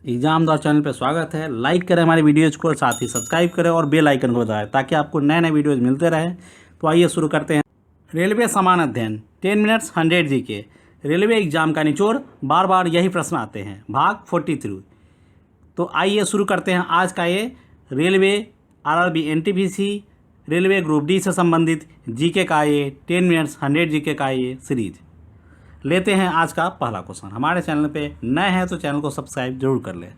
Exam द्वारा channel पर स्वागत है। लाइक करें हमारे वीडियोज़ को, साथ ही सब्सक्राइब करें और बेल आइकन को दबाएं ताकि आपको नए नए वीडियोज़ मिलते रहें। तो आइए शुरू करते हैं। रेलवे समान अध्ययन 10 मिनट्स 100 जीके। रेलवे एग्जाम का निचोड़, बार बार यही प्रश्न आते हैं। भाग 43। तो आइए शुरू करते हैं आज का ये railway RRB NTPC railway group D से संबंधित जीके का ये 10 मिनट्स 100 जीके का ये सीरीज। लेते हैं आज का पहला क्वेश्चन। हमारे चैनल पे नए हैं तो चैनल को सब्सक्राइब जरूर कर लें।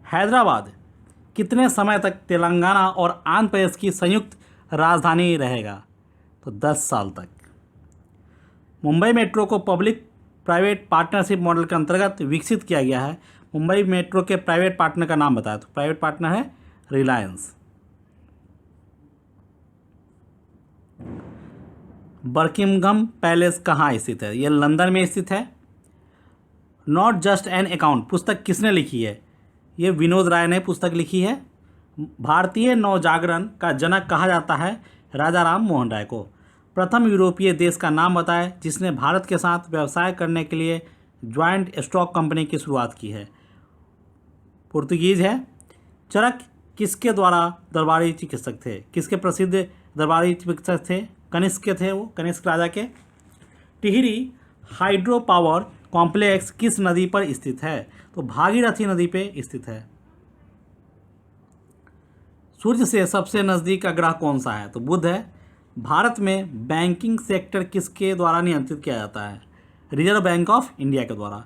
हैदराबाद कितने समय तक तेलंगाना और आंध्र प्रदेश की संयुक्त राजधानी रहेगा? तो 10 साल तक। मुंबई मेट्रो को पब्लिक प्राइवेट पार्टनरशिप मॉडल के अंतर्गत विकसित किया गया है। मुंबई मेट्रो के प्राइवेट पार्टनर का नाम बताया। तो प्राइवेट पार्टनर है रिलायंस। बर्किंघम पैलेस कहाँ स्थित है? यह लंदन में स्थित है। नॉट जस्ट एन अकाउंट पुस्तक किसने लिखी है? ये विनोद राय ने पुस्तक लिखी है। भारतीय नवजागरण का जनक कहा जाता है राजा राम मोहन राय को। प्रथम यूरोपीय देश का नाम बताएं जिसने भारत के साथ व्यवसाय करने के लिए ज्वाइंट स्टॉक कंपनी की शुरुआत की है। पुर्तगीज है। चरक किसके द्वारा दरबारी चिकित्सक थे? किसके प्रसिद्ध दरबारी चिकित्सक थे? कनिष्क के थे, वो कनिष्क राजा के। टिहरी हाइड्रो पावर कॉम्प्लेक्स किस नदी पर स्थित है? तो भागीरथी नदी पे स्थित है। सूर्य से सबसे नज़दीक का ग्रह कौन सा है? तो बुध है। भारत में बैंकिंग सेक्टर किसके द्वारा नियंत्रित किया जाता है? रिजर्व बैंक ऑफ इंडिया के द्वारा।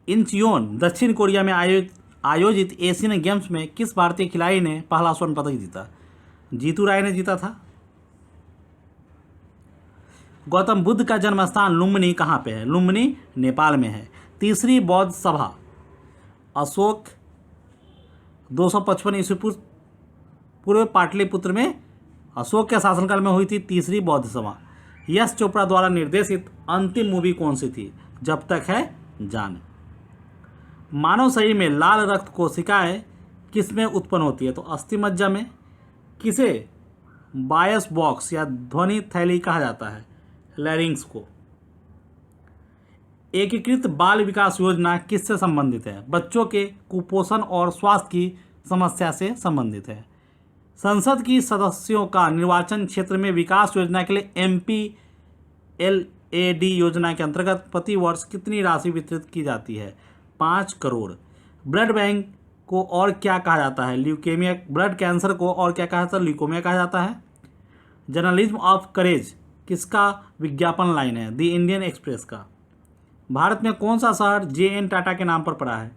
इंचियोन दक्षिण कोरिया में आयोजित एशियन गेम्स में किस भारतीय खिलाड़ी ने पहला स्वर्ण पदक जीता? जीतू राय ने जीता था। गौतम बुद्ध का जन्म स्थान लुम्बिनी कहाँ पे है? लुम्बिनी नेपाल में है। तीसरी बौद्ध सभा अशोक 255 ईस्वी पूर्व पाटलिपुत्र में अशोक के शासनकाल में हुई थी तीसरी बौद्ध सभा। यश चोपड़ा द्वारा निर्देशित अंतिम मूवी कौन सी थी? जब तक है जान। मानव शरीर में लाल रक्त कोशिकाएं किस में उत्पन्न होती है? तो अस्थि मज्जा में। किसे बायस बॉक्स या ध्वनि थैली कहा जाता है? लैरिंग्स को। एकीकृत बाल विकास योजना किससे संबंधित है? बच्चों के कुपोषण और स्वास्थ्य की समस्या से संबंधित है। संसद की सदस्यों का निर्वाचन क्षेत्र में विकास योजना के लिए MPLAD योजना के अंतर्गत प्रति वर्ष कितनी राशि वितरित की जाती है? 5 करोड़। ब्लड बैंक को और क्या कहा जाता है? ल्यूकेमिया। ब्लड कैंसर को और क्या कहा जाता है? ल्यूकोमिया कहा जाता है। जर्नलिज्म ऑफ करेज किसका विज्ञापन लाइन है? द इंडियन एक्सप्रेस का। भारत में कौन सा शहर JN टाटा के नाम पर पड़ा है?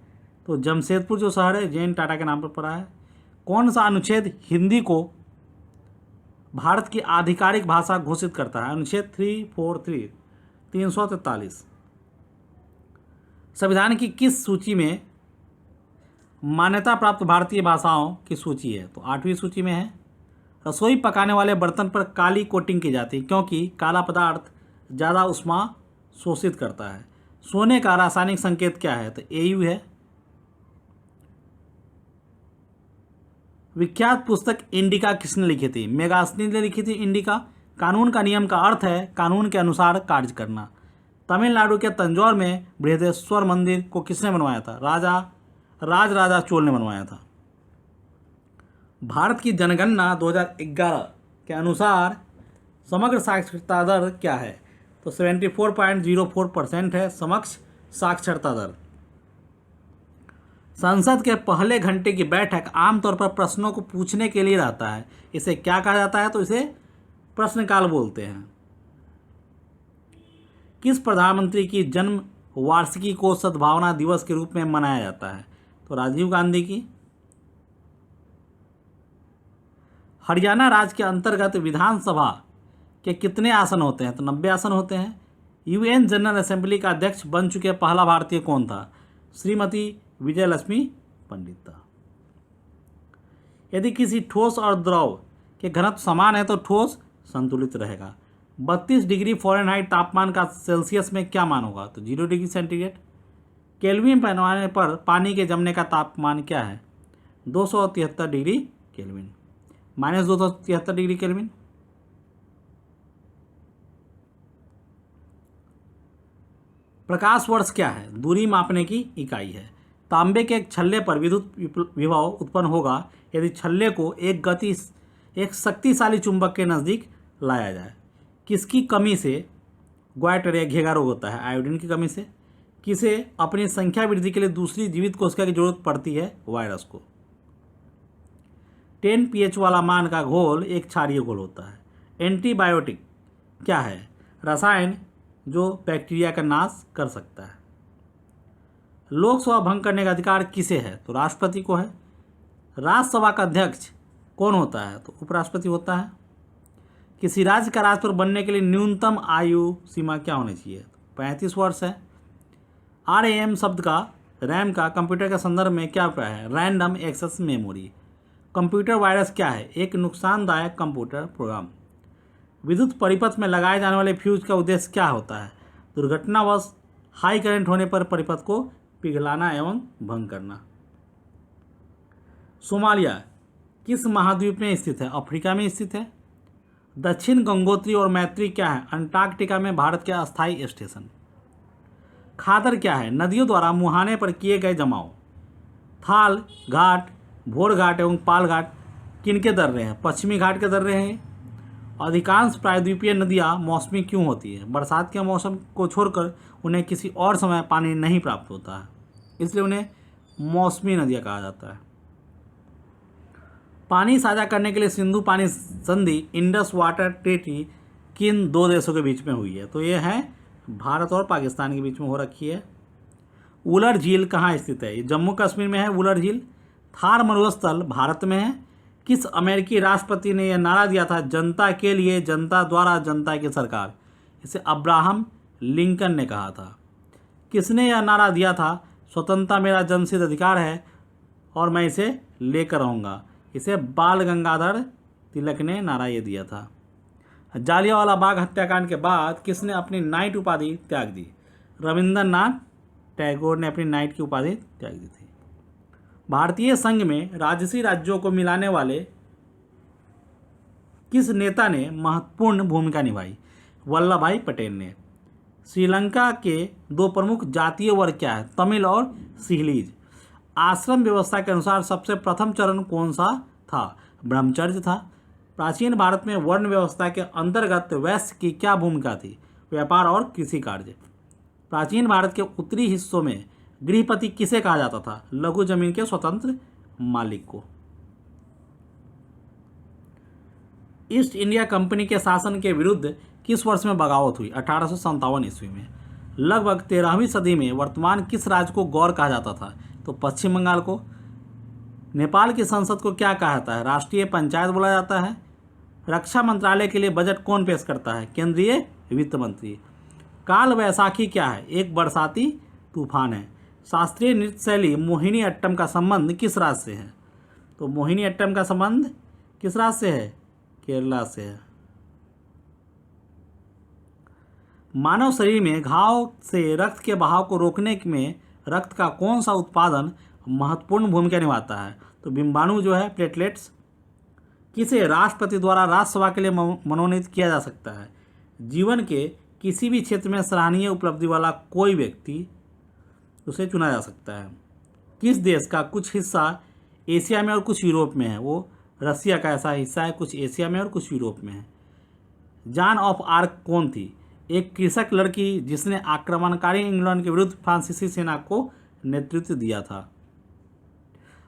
तो जमशेदपुर जो शहर है JN टाटा के नाम पर पड़ा है। कौन सा अनुच्छेद हिंदी को भारत की आधिकारिक भाषा घोषित करता है? अनुच्छेद 343 343। संविधान की किस सूची में मान्यता प्राप्त भारतीय भाषाओं की सूची है? तो 8वीं सूची में है। रसोई पकाने वाले बर्तन पर काली कोटिंग की जाती है क्योंकि काला पदार्थ ज़्यादा ऊष्मा शोषित करता है। सोने का रासायनिक संकेत क्या है? तो AU है। विख्यात पुस्तक इंडिका किसने लिखी थी? मेगास्थनी ने लिखी थी इंडिका। कानून का नियम का अर्थ है कानून के अनुसार कार्य करना। तमिलनाडु के तंजौर में बृहदेश्वर मंदिर को किसने बनवाया था? राजा चोल ने बनवाया था। भारत की जनगणना 2011 के अनुसार समग्र साक्षरता दर क्या है? तो 74.04% है समक्ष साक्षरता दर। संसद के पहले घंटे की बैठक आमतौर पर प्रश्नों को पूछने के लिए रहता है। इसे क्या कहा जाता है? तो इसे प्रश्नकाल बोलते हैं। किस प्रधानमंत्री की जन्म वार्षिकी को सद्भावना दिवस के रूप में मनाया जाता है? तो राजीव गांधी की। हरियाणा राज्य के अंतर्गत विधानसभा के कितने आसन होते हैं? तो 90 आसन होते हैं। UN जनरल असेंबली का अध्यक्ष बन चुके पहला भारतीय कौन था? श्रीमती विजयलक्ष्मी पंडित। यदि किसी ठोस और द्रव के घनत्व समान है तो ठोस संतुलित रहेगा। 32 डिग्री फ़ारेनहाइट तापमान का सेल्सियस में क्या मान होगा? तो 0 डिग्री सेंटीग्रेड। केल्विन पैमाने पर पानी के जमने का तापमान क्या है? 273 डिग्री केल्विन। -273 degree kelvin. प्रकाश वर्ष क्या है? दूरी मापने की इकाई है। तांबे के एक छल्ले पर विद्युत विभव उत्पन्न होगा यदि छल्ले को एक शक्तिशाली चुंबक के नज़दीक लाया जाए। किसकी कमी से ग्वाइटर या घेगा रोग होता है? आयोडीन की कमी से। किसे अपनी संख्या वृद्धि के लिए दूसरी जीवित कोशिका की जरूरत पड़ती है? वायरस को। 10 pH वाला मान का घोल एक क्षारीय घोल होता है। एंटीबायोटिक क्या है? रसायन जो बैक्टीरिया का नाश कर सकता है। लोकसभा भंग करने का अधिकार किसे है? तो राष्ट्रपति को है। राज्यसभा का अध्यक्ष कौन होता है? तो उपराष्ट्रपति होता है। किसी राज्य का राष्ट्रपति बनने के लिए न्यूनतम आयु सीमा क्या होनी चाहिए? 35 वर्ष है। RAM शब्द का, रैम का कंप्यूटर के संदर्भ में क्या उपाय है? Random access memory. Computer virus क्या है? एक नुकसानदायक कंप्यूटर प्रोग्राम। विद्युत परिपथ में लगाए जाने वाले फ्यूज का उद्देश्य क्या होता है? दुर्घटनावश हाई करंट होने पर परिपथ को पिघलाना एवं भंग करना। सोमालिया किस महाद्वीप में स्थित है? अफ्रीका में स्थित है। दक्षिण गंगोत्री और मैत्री क्या है? अंटार्कटिका में भारत के अस्थायी स्टेशन। खादर क्या है? नदियों द्वारा मुहाने पर किए गए जमाव। थाल घाट, भोर घाट एवं पाल घाट किनके दर्रे हैं? पश्चिमी घाट के दर्रे हैं। अधिकांश प्रायद्वीपीय नदियाँ मौसमी क्यों होती है? बरसात के मौसम को छोड़कर उन्हें किसी और समय पानी नहीं प्राप्त होता है, इसलिए उन्हें मौसमी नदियाँ कहा जाता है। पानी साझा करने के लिए सिंधु पानी संधि, इंडस वाटर ट्रीटी किन दो देशों के बीच में हुई है? तो ये है भारत और पाकिस्तान के बीच में हो रखी है। वुलर झील कहाँ स्थित है? ये जम्मू कश्मीर में है वुलर झील। थार मरुस्थल भारत में है। किस अमेरिकी राष्ट्रपति ने यह नारा दिया था, जनता के लिए, जनता द्वारा, जनता की सरकार? इसे अब्राहम लिंकन ने कहा था। किसने यह नारा दिया था, स्वतंत्रता मेरा जन्मसिद्ध अधिकार है और मैं इसे लेकर रहूँगा? इसे बाल गंगाधर तिलक ने नारा ये दिया था। जालियांवाला बाग हत्याकांड के बाद किसने अपनी नाइट उपाधि त्याग दी? रविंद्रनाथ टैगोर ने अपनी नाइट की उपाधि त्याग दी थी। भारतीय संघ में राजसी राज्यों को मिलाने वाले किस नेता ने महत्वपूर्ण भूमिका निभाई? वल्लभ भाई पटेल ने। श्रीलंका के दो प्रमुख जातीय वर्ग क्या है? तमिल और सिहलीज। आश्रम व्यवस्था के अनुसार सबसे प्रथम चरण कौन सा था? ब्रह्मचर्य था। प्राचीन भारत में वर्ण व्यवस्था के अंतर्गत वैश्य की क्या भूमिका थी? व्यापार और कृषि कार्य। प्राचीन भारत के उत्तरी हिस्सों में गृहपति किसे कहा जाता था? लघु जमीन के स्वतंत्र मालिक को। ईस्ट इंडिया कंपनी के शासन के विरुद्ध किस वर्ष में बगावत हुई? 1857 ईस्वी में। लगभग 13वीं सदी में वर्तमान किस राज्य को गौर कहा जाता था? तो पश्चिम बंगाल को। नेपाल की संसद को क्या कहा जाता है? राष्ट्रीय पंचायत बोला जाता है। रक्षा मंत्रालय के लिए बजट कौन पेश करता है? केंद्रीय वित्त मंत्री। काल वैसाखी क्या है? एक बरसाती तूफान है। शास्त्रीय नृत्य शैली मोहिनी अट्टम का संबंध किस राज्य से है? तो मोहिनी अट्टम का संबंध किस राज्य से है? केरला से है। मानव शरीर में घाव से रक्त के बहाव को रोकने में रक्त का कौन सा उत्पादन महत्वपूर्ण भूमिका निभाता है? तो बिंबाणु जो है, प्लेटलेट्स। किसे राष्ट्रपति द्वारा राज्यसभा के लिए मनोनीत किया जा सकता है? जीवन के किसी भी क्षेत्र में सराहनीय उपलब्धि वाला कोई व्यक्ति उसे चुना जा सकता है। किस देश का कुछ हिस्सा एशिया में और कुछ यूरोप में है? वो रसिया का ऐसा हिस्सा है, कुछ एशिया में और कुछ यूरोप में है। जॉन ऑफ आर्क कौन थी? एक कृषक लड़की जिसने आक्रमणकारी इंग्लैंड के विरुद्ध फ्रांसीसी सेना को नेतृत्व दिया था।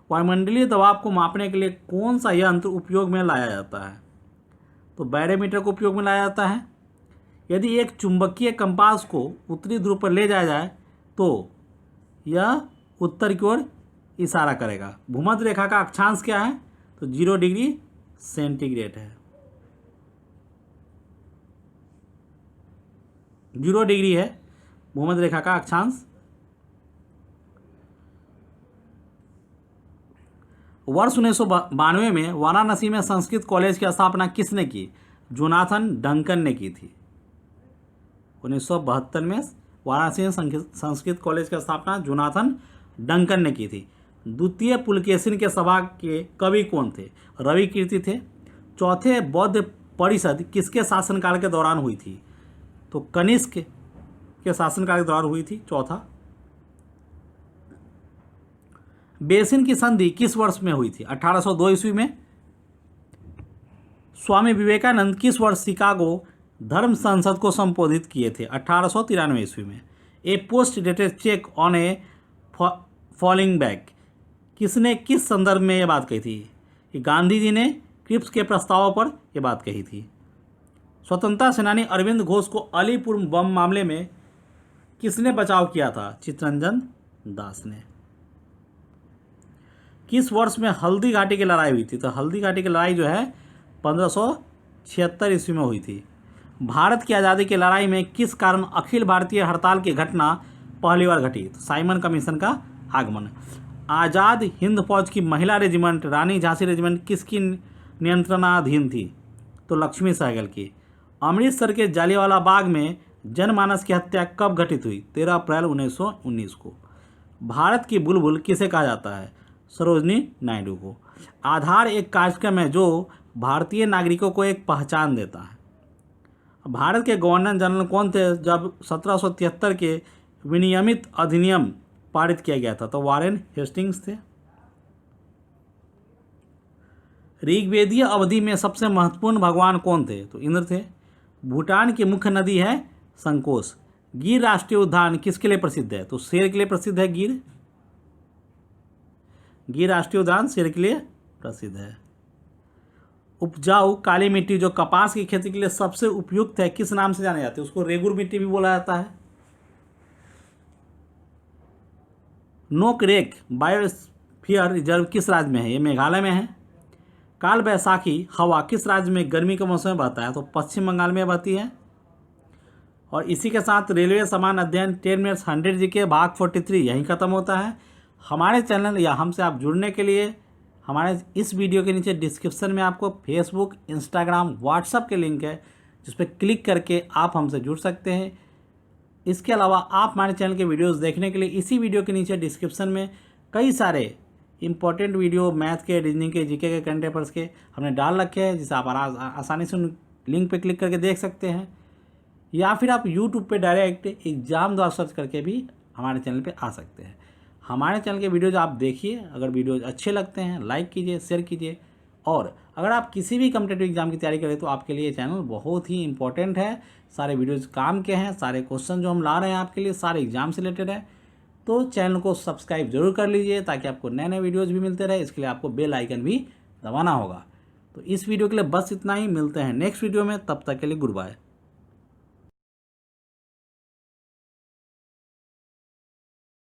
वायुमंडलीय दबाव को मापने के लिए कौन सा यंत्र उपयोग में लाया जाता है? तो बैरोमीटर को उपयोग में लाया जाता है। यदि एक चुंबकीय कंपास को उत्तरी ध्रुव पर ले जाया जाए तो यह उत्तर की ओर इशारा करेगा। भूमध्य रेखा का अक्षांश क्या है? तो 0 डिग्री सेंटीग्रेड है। 0 डिग्री है भूमध्य रेखा का अक्षांश। वर्ष 1992 में वाराणसी में संस्कृत कॉलेज की स्थापना किसने की? जोनाथन डंकन ने की थी। 1972 में वाराणसी में संस्कृत कॉलेज की स्थापना जोनाथन डंकन ने की थी। द्वितीय पुलकेशिन के सभा के कवि कौन थे? रवि कीर्ति थे। चौथे बौद्ध परिषद किसके शासनकाल के दौरान हुई थी? तो कनिष्क के शासनकाल के दौरान हुई थी। चौथा, बेसिन की संधि किस वर्ष में हुई थी? 1802 ईस्वी में। स्वामी विवेकानंद किस वर्ष शिकागो धर्म संसद को संबोधित किए थे? 1893 ईस्वी में। A post dated cheque on a falling back, किसने किस संदर्भ में ये बात कही थी? कि गांधी जी ने क्रिप्स के प्रस्तावों पर यह बात कही थी। स्वतंत्रता सेनानी अरविंद घोष को अलीपुर बम मामले में किसने बचाव किया था? चित्तरंजन दास ने। किस वर्ष में हल्दी घाटी की लड़ाई हुई थी? तो हल्दी घाटी की लड़ाई जो है 1576 ईस्वी में हुई थी। भारत की आज़ादी की लड़ाई में किस कारण अखिल भारतीय हड़ताल की घटना पहली बार घटी? तो साइमन कमीशन का आगमन। आज़ाद हिंद फौज की महिला रेजिमेंट रानी झांसी रेजिमेंट किसकी नियंत्रणाधीन थी? तो लक्ष्मी सहगल की। अमृतसर के जालियांवाला बाग में जनमानस की हत्या कब घटित हुई? 13 अप्रैल 1919 को। भारत की बुलबुल किसे कहा जाता है? सरोजनी नायडू को। आधार एक कार्यक्रम है जो भारतीय नागरिकों को एक पहचान देता है। भारत के गवर्नर जनरल कौन थे जब 1773 के विनियमित अधिनियम पारित किया गया था? तो वारेन हेस्टिंग्स थे। ऋग्वेदीय अवधि में सबसे महत्वपूर्ण भगवान कौन थे? तो इंद्र थे। भूटान की मुख्य नदी है संकोश। गिर राष्ट्रीय उद्यान किसके लिए प्रसिद्ध है? तो शेर के लिए प्रसिद्ध है। गिर राष्ट्रीय उद्यान शेर के लिए प्रसिद्ध है। उपजाऊ काली मिट्टी जो कपास की खेती के लिए सबसे उपयुक्त है किस नाम से जाने जाती है? उसको रेगुर मिट्टी भी बोला जाता है। नोकरेक बायोस्फीयर रिजर्व किस राज्य में है? ये मेघालय में है। काल बैसाखी हवा किस राज्य में गर्मी के मौसम में बहता है? तो पश्चिम बंगाल में बहती है। और इसी के साथ रेलवे समान अध्ययन 10 मिनट्स 100 जीके भाग 43 यहीं खत्म होता है। हमारे चैनल या हमसे आप जुड़ने के लिए हमारे इस वीडियो के नीचे डिस्क्रिप्शन में आपको फेसबुक, इंस्टाग्राम, व्हाट्सएप के लिंक है जिस पर क्लिक करके आप हमसे जुड़ सकते हैं। इसके अलावा आप हमारे चैनल के वीडियोस देखने के लिए इसी वीडियो के नीचे डिस्क्रिप्शन में कई सारे इंपॉर्टेंट वीडियो मैथ के, रीजनिंग के, जीके के, करंट अफेयर्स के हमने डाल रखे हैं जिसे आप आसानी से उन लिंक पे क्लिक करके देख सकते हैं। या फिर आप यूट्यूब पे डायरेक्ट एग्जाम द्वारा सर्च करके भी हमारे चैनल पे आ सकते हैं। हमारे चैनल के वीडियोज आप देखिए, अगर वीडियोज अच्छे लगते हैं लाइक कीजिए, शेयर कीजिए। और अगर आप किसी भी कॉम्पिटिटिव एग्जाम की तैयारी करें तो आपके लिए चैनल बहुत ही इंपॉर्टेंट है। सारे वीडियोज काम के हैं, सारे क्वेश्चन जो हम ला रहे हैं आपके लिए सारे एग्जाम से रिलेटेड है। तो चैनल को सब्सक्राइब जरूर कर लीजिए ताकि आपको नए नए वीडियोज़ भी मिलते रहे। इसके लिए आपको बेल आइकन भी दबाना होगा। तो इस वीडियो के लिए बस इतना ही। मिलते हैं नेक्स्ट वीडियो में, तब तक के लिए गुड बाय।